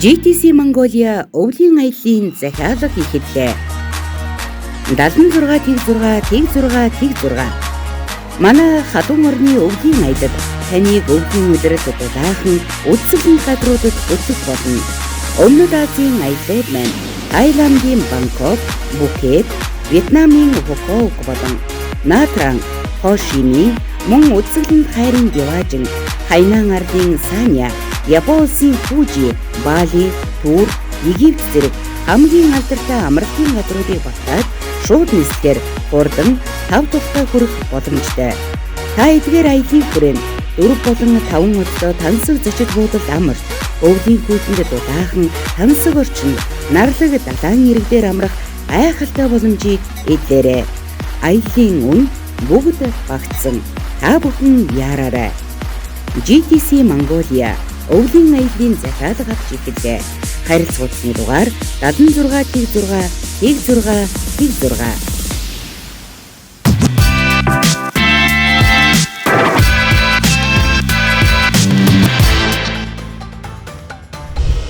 GTC Mongolia өвлийн аяллаа захиалга хийхдээ 76 манай хадуун орны өвлийн аялалд таныг өвлийн өдрөд дулаахан үдсэлэн гадруудад өтөх болно. Өмнөд Азийн аялал маань Таиландын Бангкок, Пхукет, Вьетнамын Фукуок болон Натран, Хошимин, мөн үдсэлэн хайрын Диважин, Хайнан ардын Саня, Японы Фужи, Бали, Тур, Египт зэрэг хамгийн алдартай амралтын газруудыг батлаад шууд нислэгээр хурдан 5 тухтай хүрэх боломжтой. Та эдгээр аяллыг хүрээнд 4 болон 5 өдрөө тансаг зочид буудалд амарч, өвлийн хүүтэнд дулаахан тансаг орчин, нарлаг далайн иргдээр амрах гайхалтай боломжийг эдлээрэй. Аяллын үн бүгд багтсан. Та бүхэн яараарай. GTC Mongolia өвлийн аяллаа захиалга авч ихэвчлээ. Харилцагчны дугаар 76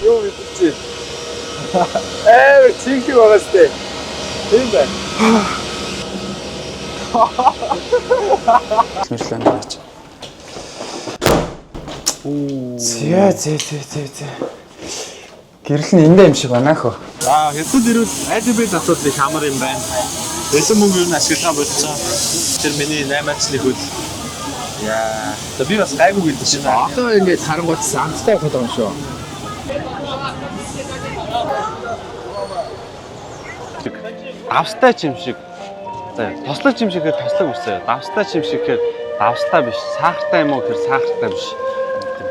Юу мэдчихэ. Чигтэй байгаа сте. Тийм байна. Смишлэн даач. Зээ. Гэрэл нь эндээ юм шиг байна хөө. Хэсэл ирвэл альбит асуудлыг хамар юм байна. Эсэн мөнгө юу ашиглах болцсон. Тэр миний 8-аач нэг хөл. Яа. Би бас гайгүй гэдэг чинь. Одоо ингээд харангуйц амттай явах юм шүү. Давстай ч юм шиг. За тослог юм шиг гэхээр тослог биш. Давстай ч юм шиг гэхээр давстай биш. Сахартай юм уу гэхээр сахартай биш.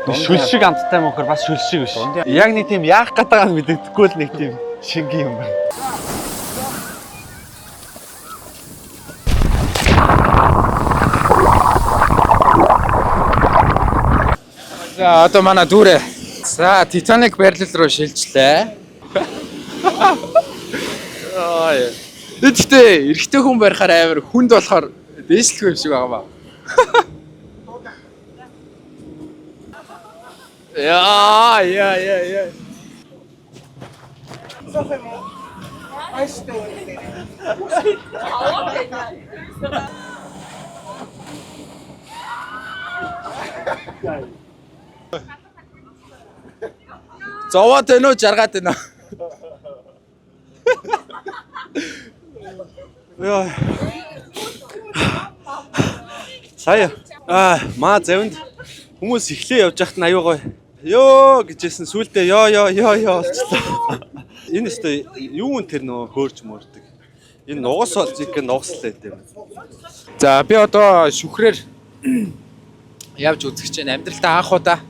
Шүл шиг амттай юм уу гэхээр бас шүл шиг биш. Яг нэг тийм яах гэдэг нь мэддэхгүй л нэг тийм шингийн юм байна. За одоо манай дүүрээ. За Titanic барилал руу шилжлээ. Гэхдээ эрэгтэй хүн барихаар амар хүнд болохоор дээшлэх юм шиг байгаа ба. Яа. Зовоод байна уу, жаргаад байна уу? Яа. Сая. Маа завинд хүмүүс эхлээ явж байхад нь аюу гоё. Ёо гэжсэн сүултээ ёо болчихлоо. Энэ өстой юу н тэр нөө хөөрч мөрдөг. Энэ нугас бол зик нугаслаа гэдэг юм. За би одоо шүхрээр явж үзэх чинь амьдралтаа анх удаа.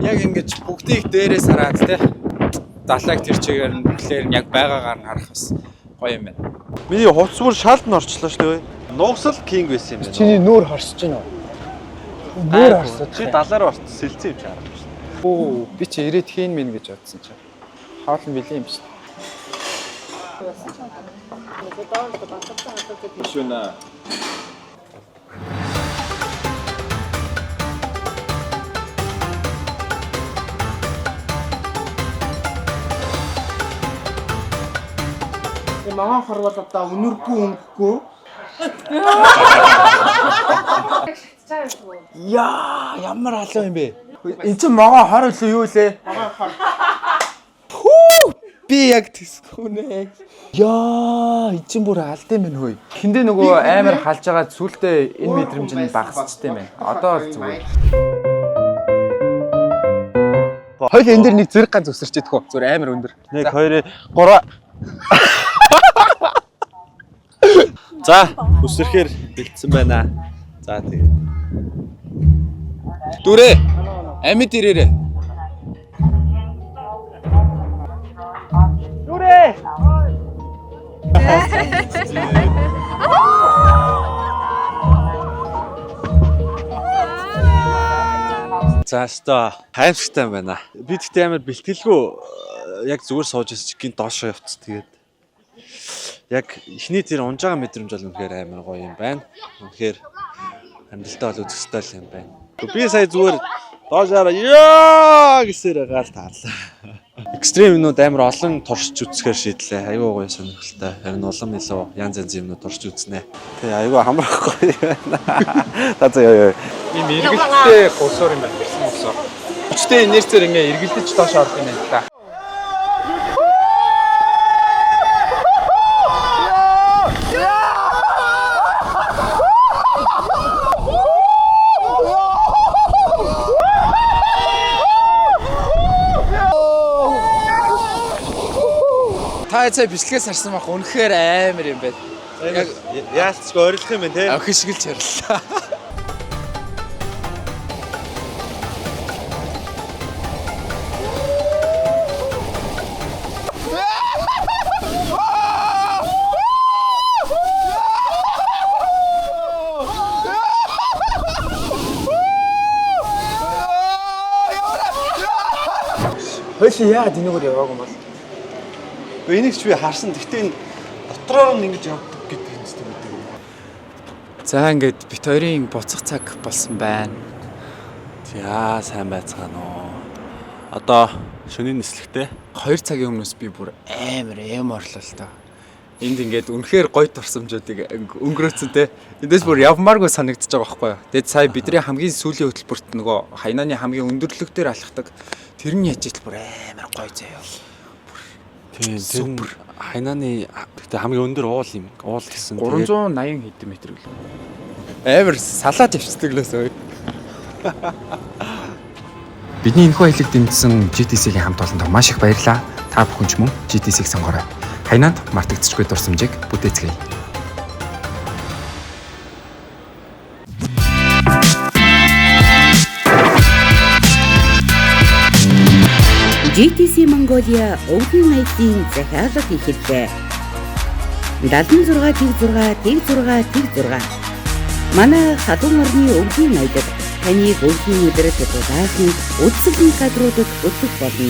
Яг ингэж бүгдийг дээрээс хараад те далайг тэр чигээр нь бүлээр нь яг байгаагаар нь харах бас гоё юм байна. Миний хувцс бүр шалд нь орчлоо шүү дээ. Нугасл кинг байсан юм байна. Чиний нүүр хорсож байна уу? Нүүр хорсож. Чи далаар орт сэлцэн юм чарах шүү дээ. Оо би чи ирээд хийн мэн гэж бодсон чи. Хоол нь бэлэн юм шүү дээ. Шүнэ. Мага харвалаа өнөргүй өнгөхгүй. Яа, ямар халуун юм бэ? Энд чинь мага хор үлээ юу лээ? Мага хар. Би яг тэсгүнэ. Яа, энд чинь бүр алд юм байна хөөе. Хиндэ нөгөө амар халж байгаа сүултээ энэ мэдрэмж нь багасчтэй байна. Одоо бол зүгээр. Хоёул энэ дэр нэг зэрэг ганц өсөрч идэх үү? Зүгээр амар өндөр. 1 2 3 За, өсөрхөр бэлдсэн байна. За тэгээд. Дүрээ. Амьд ирээрээ. Дүрээ. За өстой хаимстай байна. Би тэгтээ амар бэлтгэлгүй яг зүгээр сууж ирсэн чинь гинт доошоо явц. Тэгээд яг эхний тэр унж байгаа мэдрэмж бол үнэхээр амар гоё юм байна. Үнэхээр амьдралдаа бол үзэсгэлэнтэй юм байна. Би сая зүгээр доошоо яа гэсээр гал таарлаа. Экстрим юмнууд амар олон туршиж үзэхээр шийдлээ. Айгүй гоё сонирхолтой. Харин улам илүү янз янзын юмнууд туршиж үзнэ. Тэг айгүй хамрахгүй байна. Та заяа. Ийм эргэлттэй гусуур юм байна гэсэн усоо. Өчтөө инерцээр ингээ эргэлдэж доош орох юм байна та. Та цаа бичлэгээс харсан байх үнэхээр амар юм байна. Яг яалтчгүй ойрлох юм байна те. Хишгэлж хариллаа. Хөөе яагаад энэгээр яваагүй юм бол? Энийг ч би харсан. Гэхдээ энэ дотроор нь ингэж явдаг гэдэг юм зү гэдэг. За ингээд бит хоёрын буцах цаг болсон байна. За сайн байцгаана уу. Одоо шөнийн нислэгтэй 2 цагийн өмнөөс би бүр амар эм орлоо л та. Энд ингээд үнэхээр гоё турсамжуудыг өнгөрөөцөн те. Эндээс бүр явмааргүй санагдчихж байгаа байхгүй юу. Тэгэд сая бидний хамгийн сүүлийн хөтөлбөрт нөгөө Хайнааны хамгийн өндөрлөг дээр алхахдаг тэр нь яж ил бүр амар гоё заяа. Тийм Хайнааны гэхдээ хамгийн өндөр уул юм. Уул гэсэн. 380 хэдэн метр гэлээ. Амар салаад явцдаг лээс ой. Бидний энэхүү аялалд дэмжсэн GTC-ийн хамт олонд маш их баярлалаа. Та бүхэн ч мөн GTC-г сонгоорой. Хайнаанд мартагдчихгүй дурсамжийг бүтээцгээе. GTC Mongolia өвгөн найзын захиалга хийхэлтэй. 76 Манай хадуун орны өвгөн найдад таныг өвгөн өдрөд дуудахан үзэлэн гадруудад өтөх болно.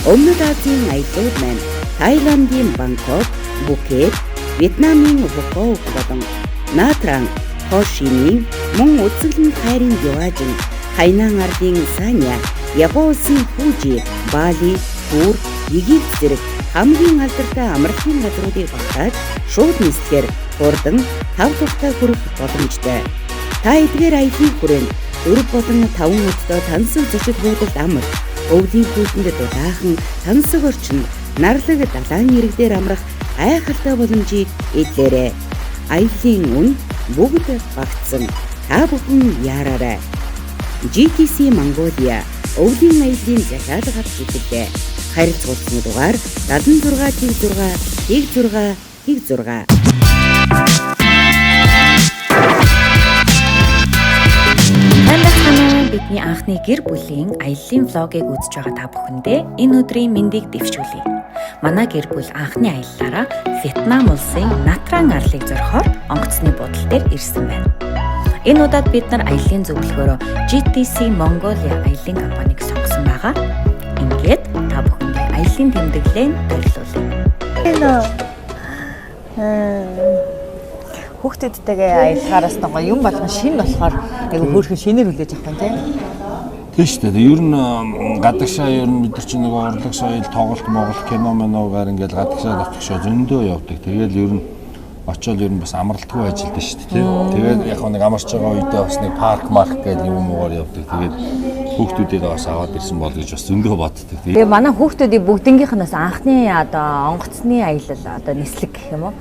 Өмнөд Азийн аяллууд маань Таиландын Бангкок, Пхукет, Вьетнамын Бангкок болон Натран, Хошимин, мөн үзэлэн хайрын Юажин, Хайнан ардын Саня, Япон улсын Фужи, Бали, Тур, Египт зэрэг хамгийн алдартай амралтын газруудыг багтааж шууд нислэгээр хурдан 5 тухтай хүрэх боломжтой. Та эдгээр аяллыг хүрээнд 4 болон 5 өдөө тансаг зочид буудалд амар, өвлийн хүүтэнд дулаахан тансаг орчинд нарлаг далайн иргдээр амрах гайхалтай боломжийг эдлээрэй. Аяллын үн бүгд багтсан. Та бүхэн яараарай. GTC Mongolia өвлийн аяллын захиалга авч үзлээ. Харилцагчны дугаар 76 Бидний анхны гэр бүлийн аяллаа влогийг үзэж байгаа та бүхэндээ энэ өдрийн мэндийг дэвшүүлье. Манай гэр бүл анхны аяллаараа Вьетнам улсын Натран арлыг зорихоор онгоцны буудал дээр ирсэн байна. Энэ удаад бид нар аяллаа зөвлөхөөрөө GTC Mongolia аяллаа компанийг сонгосон байгаа. Ингээд та бүхэндээ аяллаа тэмдэглэлээ зориулъя. Хүүхдүүдтэйгээ аялахаараас нөгөө юм болгон шинэ болохоор айгу хөөрхөн шинээр хүлээж авах юм тийм. Тийм шүү дээ. Ер нь гадагшаа ер нь бид нар чинь нөгөө урлаг соёл, тоглолт, кино мэнүүгээр ингээд гадагшаа авчихшаа зөндөө явдаг. Тэгээд ер нь очиод ер нь бас амралтгүй ажилдаа шүү дээ. Тэгээд яг нэг амарч байгаа үедээ бас нэг парк гэдэг юм уугаар явдаг. Тэгээд хүүхдүүдээ бас аваад ирсэн бол гэж бас зөндөө боддог. Тэгээ манай хүүхдүүдийн бүгднгийнхнээс анхны одоо онгоцны аялал одоо нислэг гэх юм уу?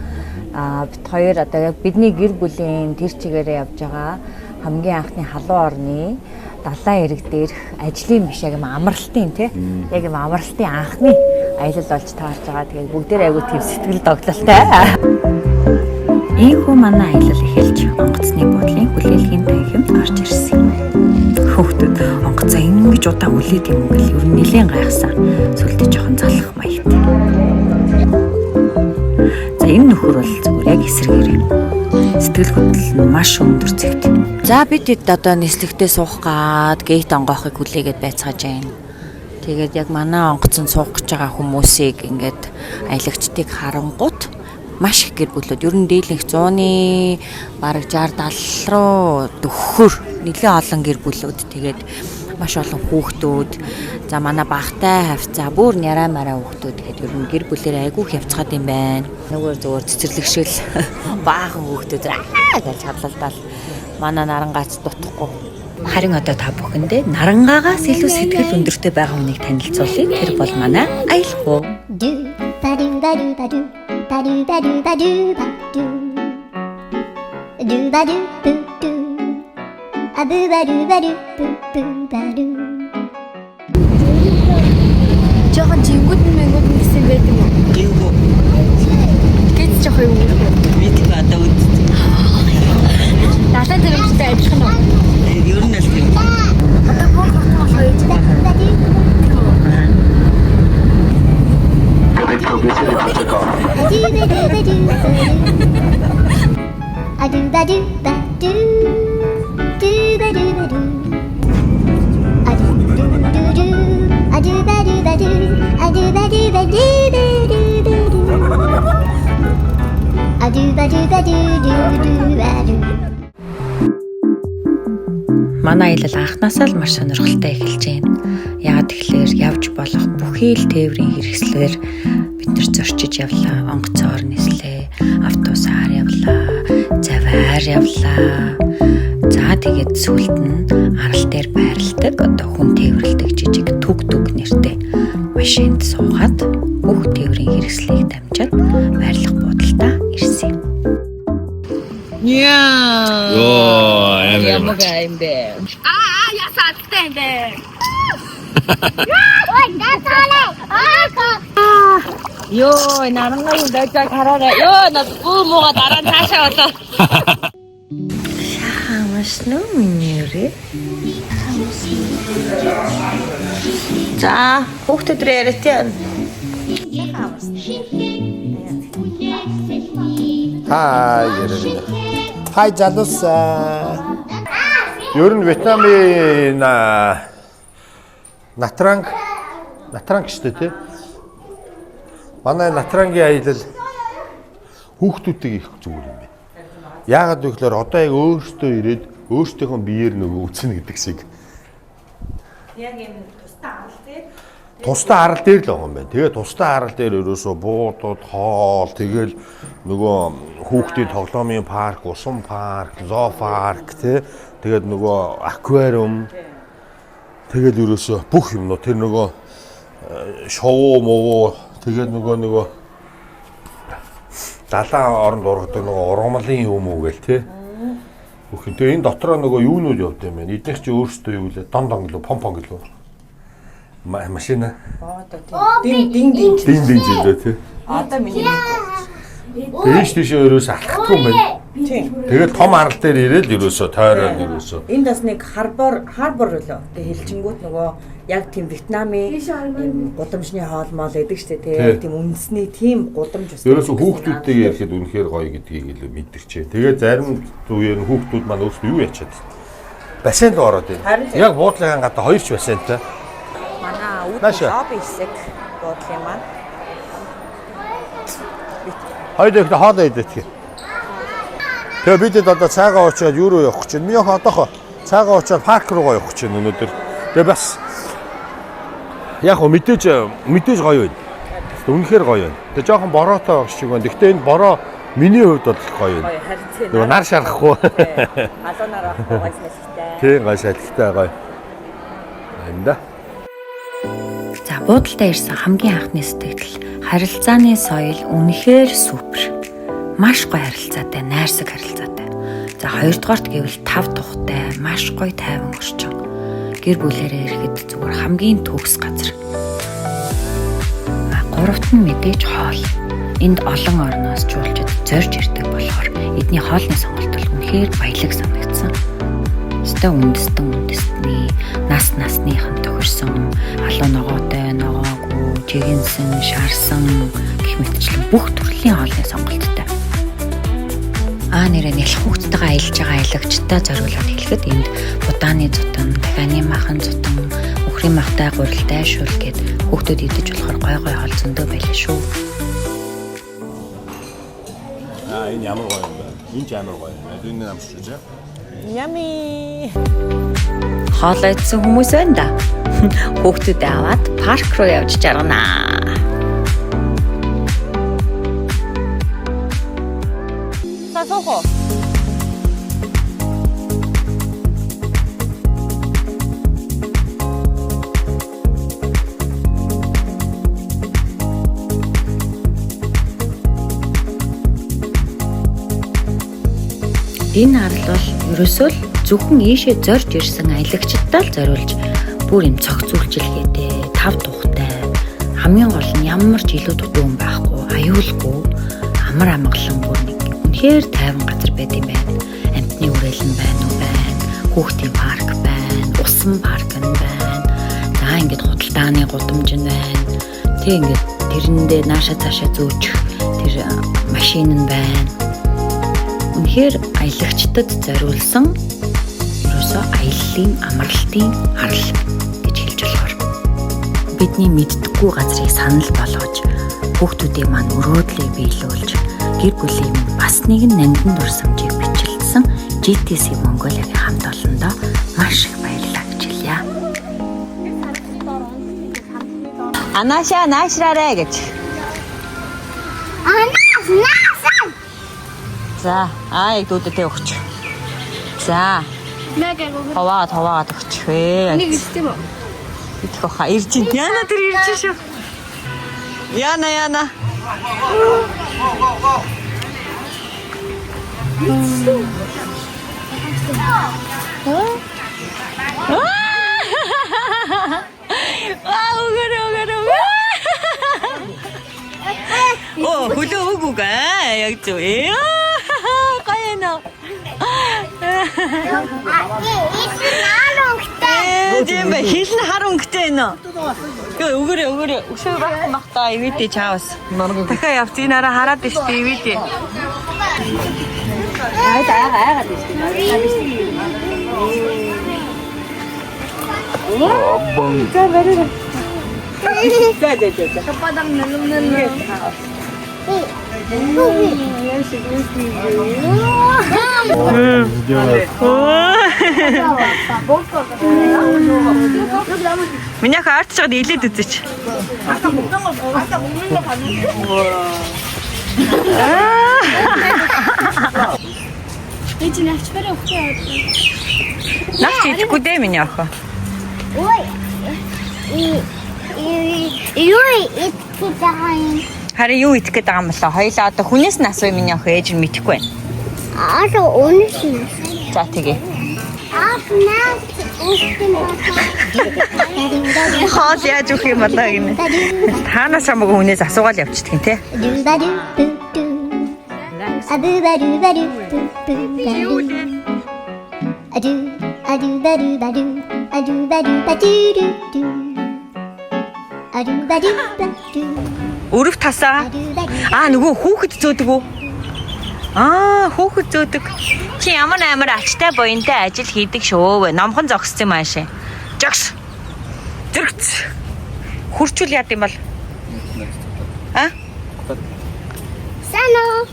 Бид хоёр одоо бидний гэр бүлийн тэр чигээрээ явж байгаа хамгийн анхны халуун орны далайн ирэг дээрх ажлын биш яг юм амралтын тий яг юм амралтын анхны аялал болж таарч байгаа. Тэгээд бүгдээр айгу тийм сэтгэл догтлолтой. Ийхүү манай аялал эхэлж онгоцны буудлын хүлээлгийн танхимд орж ирсэн. Хүүхдүүд онгоцоо ингэж удаа үлээд юм гэл ер нь нэлээд гайхсан. Сүлдө жоохон залах маягт. За энэ нөхөр бол зүгээр яг эсрэгээрээ. Сэтгэл хөдлөл нь маш өндөр зэгт. За бид одоо нислэгтээ суух гад гейт онгоохыг хүлээгээд байцгааж байна. Тэгээд яг манай онгоцон суух гэж байгаа хүмүүсийг ингээд аялагчдыг харангуут маш их гэр бүлүүд ер нь дийлэнх 100-ны бараг 60-70 руу дөхөр нэлээд олон гэр бүлүүд тэгээд маш олон хүүхдүүд за манай багтай хавцаа бүр няраа мараа хүүхдүүд тэгээд ер нь гэр бүлээр айгүй хявцгаад юм байна. Нөгөө зөвөр цэцэрлэгшил баахан хүүхдүүд гэж чадлалдаал манай нарангаач дутахгүй. Харин одоо та бүхэндээ нарангаагаас илүү сэтгэл өндөртэй байгаа хүнийг танилцуулъя. Тэр бол манай аялхуу. Жохон жингүүд мэнгүүд гэсэн байдаг юм. Жингүү. Гэж жоох юм. Мэдээ одоо үз. Далаа зэрэгтэй ажиллах нь. Ер нь л тийм. Одоо бүр хоёр. Манай аялал анхнаасаа л маш сонирхолтой эхэлж байна. Яагаад тэгэхээр явж болох бүхий л тээврийн хэрэгслээр бид нэр зорчиж явлаа. Онгоцоор нислээ, автобусаар явлаа, заваар явлаа. За тэгээд сүүлд нь арал дээр байрладаг одоо хүн тээвэрлэдэг жижиг түг нэртэй машинд суугаад бүх тээврийн хэрэгслийг дамжаад байрлах буудалтаа ирсэн юм. Ямар юм бэ? Ясаалтай юм бэ? Йоо, нарангаа юм дайжаа хараарай. Йоо, над бүр мууга дараа нь цаашаа болоо. Хамаас нүмнэрэ. За, хүүхдүүд яриад яа. Хай залуус. Ер нь Вьетнамын Натранг штэ тий. Манай Натрангийн аялал хүүхдүүдийг их зүгээр юм байна. Яагаад вэ гэхээр одоо яг өөртөө ирээд өөртөөхөө биеэр нөгөө үзнэ гэдэг шиг. Яг юм тусдаа арал дээр л байгаа юм байна. Тэгээ тусдаа арал дээр ерөөсөө буудууд, хоол, тэгэл нөгөө хүүхдийн тоглоомын парк, усан парк, зоопарк тий. Тэгээд нөгөө аквариум. Тэгэл ерөөсөө бүх юмнууд тэр нөгөө шоу муу тэгээд нөгөө далайн оронд ургадаг нөгөө ургамлын юм уу гээл тий. Бүхэн тэгээ энэ дотроо нөгөө юунууд явд юм байна. Эднийх чи өөрсдөө юу лээ дон гэлөө помпон гэлөө. Машина. Дин жилээ тий. Одоо миний Дээш тийшээ ерөөсөө алхахгүй юм байна. Тэгээд том арал дээр ирээл ерөөсөө тойроод ерөөсөө. Энд бас нэг харбор лөө. Тэг хэлжингүүд нөгөө яг тийм Вьетнамын гудамжны хоол моол гэдэг штэ тий. Тийм үндэсний тийм гудамж ус. Ерөөсөө хүүхдүүдтэйг ярихад үнэхээр гоё гэдгийг л мэдэрчээ. Тэгээд зарим үеэр нь хүүхдүүд маань өөрсдөө юу ячаад бассейнд ороод байна. Яг буудлын гадаа хоёр ч бассейнтай. Манай лобби хэсэг буудлын маань. Хоёрыг хоолоо идэх. Тэгээ бид одоо цаагаа уучаад юу руу явах гэж байна? Миний одоохоо цаагаа уучаад парк руу явах гэж байна өнөөдөр. Тэгээ бас яг хөө мэдээж гоё байна. Үнэхээр гоё байна. Тэгээ жоохон бороотой байх шиг байна. Гэхдээ энэ бороо миний хувьд бол гоё байна. Нөгөө нар шарахгүй. Алуунаар авахгүй гойсмэстэй. Тийм гоё шалхтай гоё. Амда. За буудалтай ирсэн хамгийн анхны сэтгэл харилцааны соёл үнэхээр супер. Маш гоё харилцаатай, найрсаг харилцаатай. За хоёрдугаарт гэвэл 5 тухтай, маш гоё тайван орчин. Гэр бүлээрээ ирэхэд зүгээр хамгийн төгс газар. Гуравт нь мэдээж хоол. Энд олон орноос жуулчид зорж ирдэг болохоор эдний хоолны сонголт бол үнэхээр баялаг санагдсан. Өстө үндэстний насныхан тохирсон алуу ногоотой, ногоогүй, жигэнсэн, шарсан гэх мэтчлэн бүх төрлийн хоолны сонголттой. Нэрээ нэлэх хүүхдтэйгээ аялж байгаа аялагчтай зориулаад хэлэхэд энд будааны зутан, дахианы махан зутан, Крем автай гурилтай шул гэд хүүхдүүд идэж болохоор гой гой хоол зөндөө байлаа шүү. Энэ ямар гоё юм бэ? Энэ ч ямар гоё. Энэ амсч үү? Yummy. Хоолоо идсэн хүмүүс байна да. Хүүхдүүдээ аваад парк руу явж жарганаа. Сасохо. Энэ арал бол ерөөсөө л зөвхөн ийшээ зорж ирсэн аялагчдаа л зориулж бүр юм цогцүүлжилгээтэй, тав тухтай, хамгийн гол нь ямар ч илүү дутуу байхгүй, аюулгүй, амар амгалан бүр нэг үнэхээр тайван газар байт юм байна. Амтны үрэлэн байна уу байна, хүүхдийн парк байна, усан парк байна. За ингээд худалдааны гудамж байна. Тэг ингээд тэрэндээ нааша цаашаа зөөчих тэр машин нь байна. Үнэхээр аялагчдад зориулсан ерөөсөө аяллаа амралтын арал гэж хэлж болохоор бидний мэддэггүй газрыг санал болгож хүүхдүүдийг маань өрөөдлөө биелүүлж гэр бүлийн бас нэгэн нандин дурсамжийг бичлэлсэн GTC Mongolia-гийн хамт олондоо маш их баярлалаа гэж хэлье. Анаша наашраарэ гэж. За, ай дүүдэтэй өгч. За. Хаваад өгч вэ. Нэг ирсэн юм уу? Идэх хаа ирж ин. Яна тэр ирж шүү. Яна. Оо, хөлөө өгөөгээ. Яг зөв. Тийм бай хэлн хар өнгөтэй нөө. Өгөөрэй. Өшөө байхгүй махта ивэдэ чаавас. Дахиад явц энэ араа хараад штэ ивэдэ. Айгаад штэ. За барай. За. Хападан нэлэн. Меня хаарчаад илээд үзээч. Энд наач барай өгчээ. Наач идэхгүй дээ миний охин. Ой. Юу идэх гэж харин юу идэх гээд байгаа юм болоо. Хоёлаа одоо хүнээс нь асууя миний охин ээж нь мэдэхгүй байна. Аа өнөөс нь. За тэгээ. Хоол яаж өгөх юм болоо гинэ. Таанаас хамаагүй хүнээс асуугаал явчихдаг юм те. Өрөв тасаа. Нөгөө хүүхэд зөөдөг үү? Хүүхэд зөөдөг. Чи ямар амар ачтай буянтай ажил хийдэг шүү. Номхон зогссон юм аашаа. Жогс. Зэрэгц. Хурчул яд юм бол. Сано.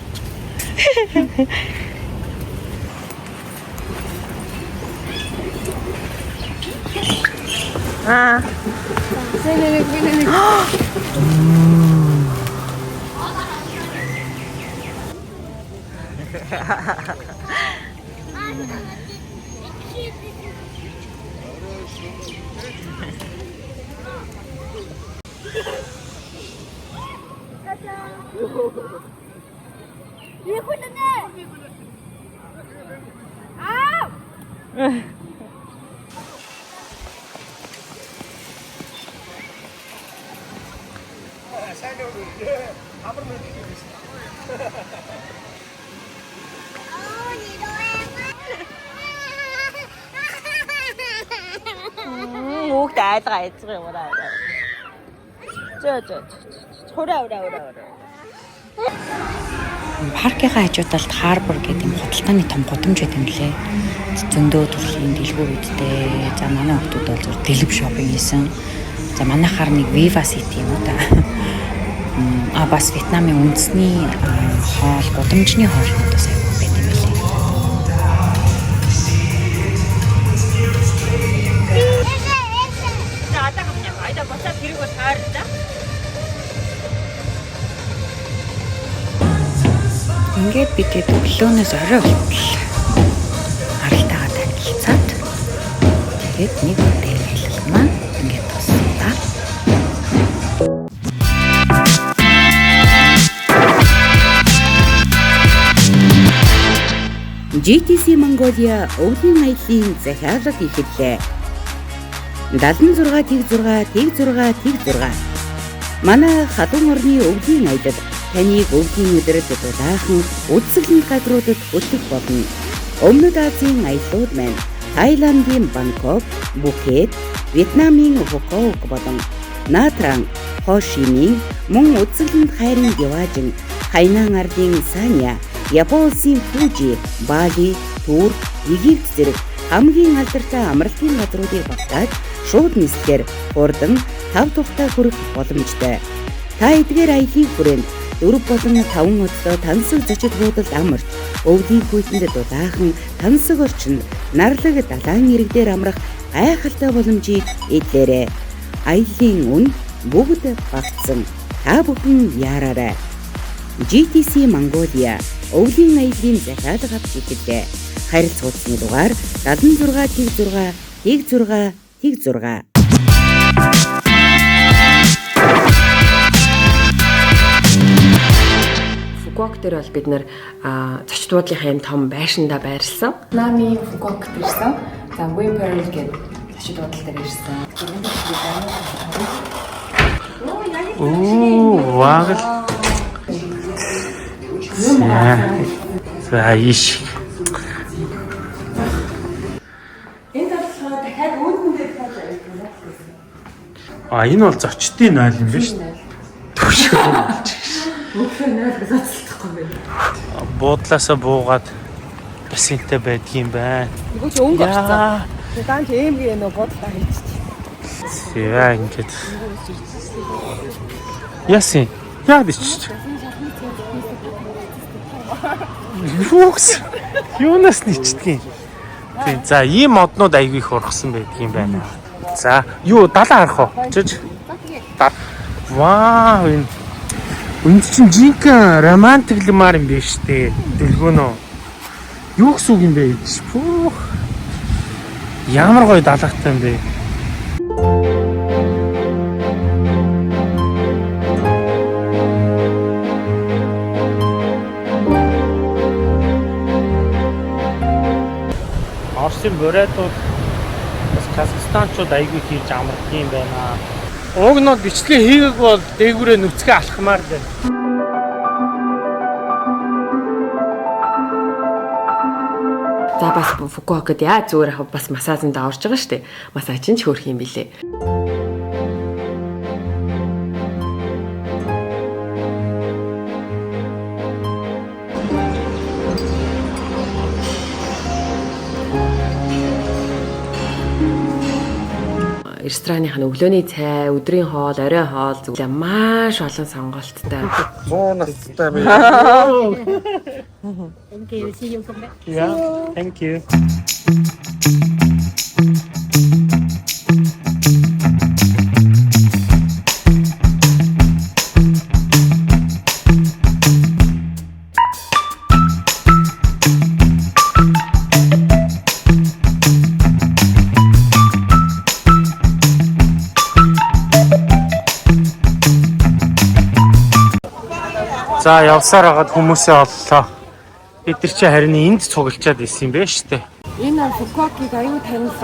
Хүүхд айдгаа эзэг юм уу? Паркийн хажуудалд Харбор гэдэг юм худалдааны том гудамж байт юм лээ. зөндөө төрлийн дэлгүүр үүдтэй. За манай хүмүүс бол зөв дэлгэв шопинг хийсэн. За манайхаар нэг Viva City юм уу та. Бас Вьетнамын үндэсний хоол, гудамжны хоолнуудаас аягүй байт юм билээ. Ингээд бид өглөөнөөс орой болтол харалтайгаа танилцаад тэгээд нэг өдөр ажиллана. Ингээд тусдаа. GTC Mongolia өвлийн аяллаа захиалга ихэвчлээ. 76 Манай хадуун орны өвлийн аялалд таныг өвлийн өдрөд дулаахан үзэсгэлэнт газруудад хөтлөх болно. Өмнөд Азийн аяллууд маань Таиландын Бангкок, Пхукет, Вьетнамын Фукуок болон Nha Trang, Ho Chi Minh, мөн үзэсгэлэнт хайрын Яваажин, Хайнан ардын Саня, Япон улсын Фужи, Бали, Турк, Египт зэрэг хамгийн алдартай амралтын газруудыг багтааж шууд нислэгээр хурдан 5 тухтай хүрэх боломжтой. Та эдгээр аяллыг хүрээнд 4 болон 5 өдрөө тансаг зочид буудалд амарч өвлийн хүйтэнд дулаахан тансаг орчинд нарлаг далайн иргдээр амрах гайхалтай боломжийг эдлээрэй. Аяллын үн бүгд багтсан. Та бүхэн яараарай. GTC Mongolia өвлийн аяллын захиалга авч ихэвчлээ. Харилцагчны дугаар 76 Фукуок дээр бол бид нэр зочид буудлынхаа юм том байшинда байрласан. Вьетнамын Фукуок дээрсэн. За Wimperl гэдэг зочид буудал дээр ирсэн. Вагл. За иш. Энэ болохоор дахиад үүдэн дээр Энэ бол зочдын найл юм биш үү? Төвшөө. Мөхөр найл зоцолдохгүй байна. Буудлаасаа буугаад бассейнтэй байдгийн байна. Нөгөө чи өнгө орсон. Даан тиймгээ нөө буудлаа хийчих. Яа ингэж. Ясын. Яа дичч. Юукс. Юунаас ничдгийг. Тийм. За ийм моднууд аягүй их ургасан байдгийн байна. За, юу далаа харах уу? Чиж. Вау, энэ чинь жинхэнэ романтик лимар юм биш үү? Дэлгөөнөө. Юу гэсэн үг юм бэ? Пүүх. Ямар гоё далаатай юм бэ? Орсын бурайдууд Казахстанчууд аягүй хийж амрах юм байна. Угнууд бичлэг хийгээг бол дээгүүрээ нүцгээ алхмаар байна. За бас Фукуокод яа зүгээр ах бас массажинд орж байгаа шүү дээ. Массаж нь ч хөөрх юм билээ. Ресторанын өглөөний цай, өдрийн хоол, оройн хоол зүгээр маш олон сонголттой. 100 настай би. Thank you. See you soon. Yeah, thank you. За явсаар хагаад хүмүүсээ оллоо. Бид нар чи харин энд цуглчаад исэн юм байна шүү дээ. Энэ Фукуокийг аюу танил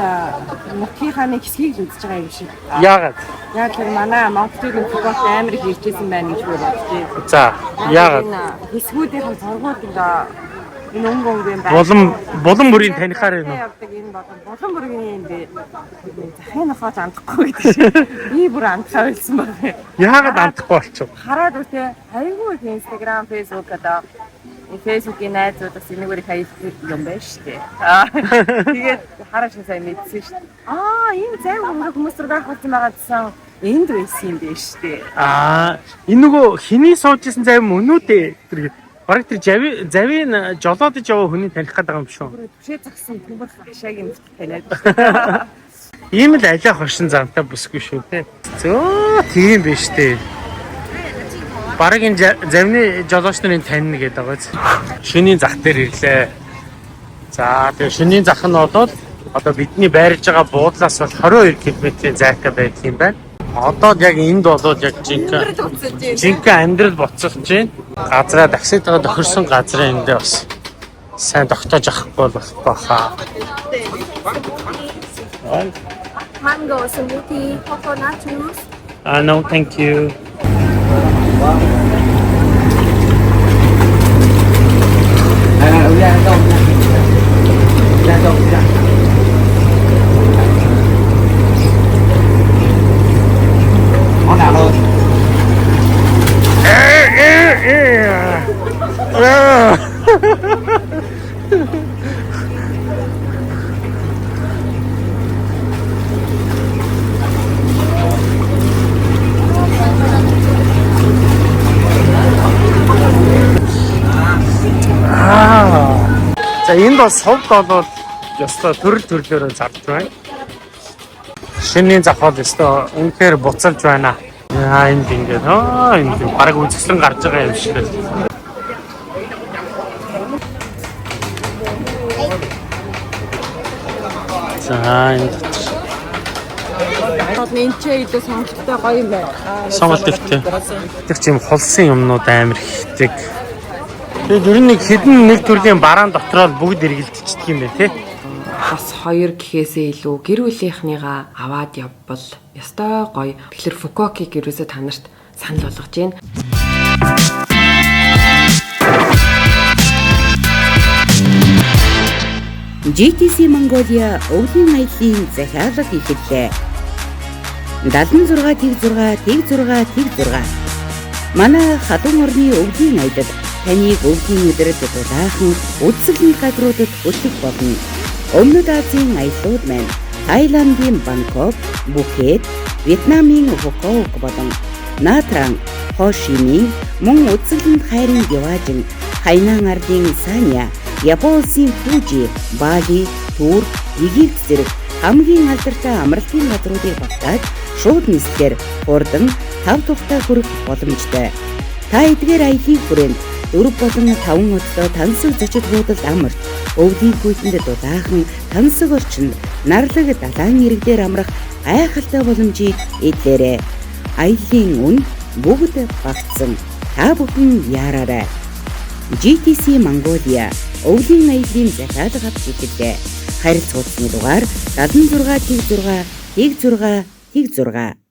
нутгийнхаа нэг хэсгийг л үзэж байгаа юм шиг. Яагаад? Яг тэр манай Монголын Фукуок амар их иржсэн байна гэж би бодчих. За, яагаад? Хэсгүүдийн зургууд энэ өнгө юм байна. Булан бүрийн танихаар юм уу? Энэ булан бүрийн энэ захын нохооч амтахгүй гэдэг. Би бүр амтхаа хэлсэн байна. Яагаад амтахгүй болчих вэ? Хараад үсэ айгүй Instagram, Facebook одоо Facebook-ийн найзуудаас энэгээр хаягдсан юм байна шүү дээ. Тэгээд хараач сайн мэдсэн шүү дээ. Энэ зайг хүмүүс рүү гарах болсон байгаа гэсэн энд байсан юм байна шүү дээ. Энэ нөгөө хиний сууж исэн зав мөн үү дээ. Бараг тэр завийн жолоодж яваа хүний таних гэдэг юм шүү. Түшээ загсан төмөр хашааг юм таниад байна. Ийм л алиа хошин замтай бүсгүй шүү дээ. Зөө тийм биш дээ. Бараг энэ завны жолооч нарын таньна гэдэг байгаа. Шөнийн зах дээр ирлээ. За тэгээ шөнийн зах нь бодоод одоо бидний байрж байгаа буудлаас бол 22 км-ийн зайтай байдаг юм байна. Одоо яг энд болоод яг жинхэнэ амьдрал буцаж байна. Газраа такситаа тохирсон газраа эндээ бас сайн тогтоож авахгүй болохгүй хаа. Mango smoothie, coconut juice. No, thank you. За энд бол сувд бол ёстой төрлөөр зарж байна. Шинийн зах бол ёстой үнэхээр буцалж байна. Энд ингээд энд бараг үзэсгэлэн гарч байгаа юм шиг л. За энд энэ ч илүү сонголттой гоё юм байна. Сонголт ихтэй. Тэр чим холсон юмнууд амар ихтэй. Тэгээд ер нь хэдэн нэг төрлийн бараан дотроо бүгд эргэлдчихдэг юм байна тий. Бас 2 гэхээсээ илүү гэр бүлийнхнийгаа аваад явбал ёстой гоё. Тэгэхээр Фукокиг ерөөсөө та нарт санал болгож байна. GTC Mongolia өвлийн аяллаа захиалга хийхэлээ. 76 Манай хатуун орны өвлийн аялал таныг өвлийн өдрөд дулаахан үзэсгэлэн газруудад өтгөх болно. Өмнөд Азийн аяллууд маань Таиландын Бангкок, Пхукет, Вьетнамын Фукуок болон Nha Trang, Ho Chi Minh, мөн үзэсгэлэн хайрын Яваажин, Хайнан ардын Саня, Японы Фужи, Бали, Турк, Египт зэрэг хамгийн алдартай амралтын газруудыг багтааж шууд нислэгээр хурдан 5 тухтай хүрэх боломжтой. Та эдгээр аяллыг хүрээнд 4 болон 5 удаа тансаг зочид хуудалд амарч өвлийн хүйтэнд дулаахан тансаг орчинд нарлаг далайн иргэдээр амрах гайхалтай боломжийг эдлээрэй. Аяллын үн бүгд багтсан. Та бүхэн яараарай. GTC Mongolia өвлийн аяллын захиалга авч ихэвчлээ. Харилцагчны дугаар 76 16 16 16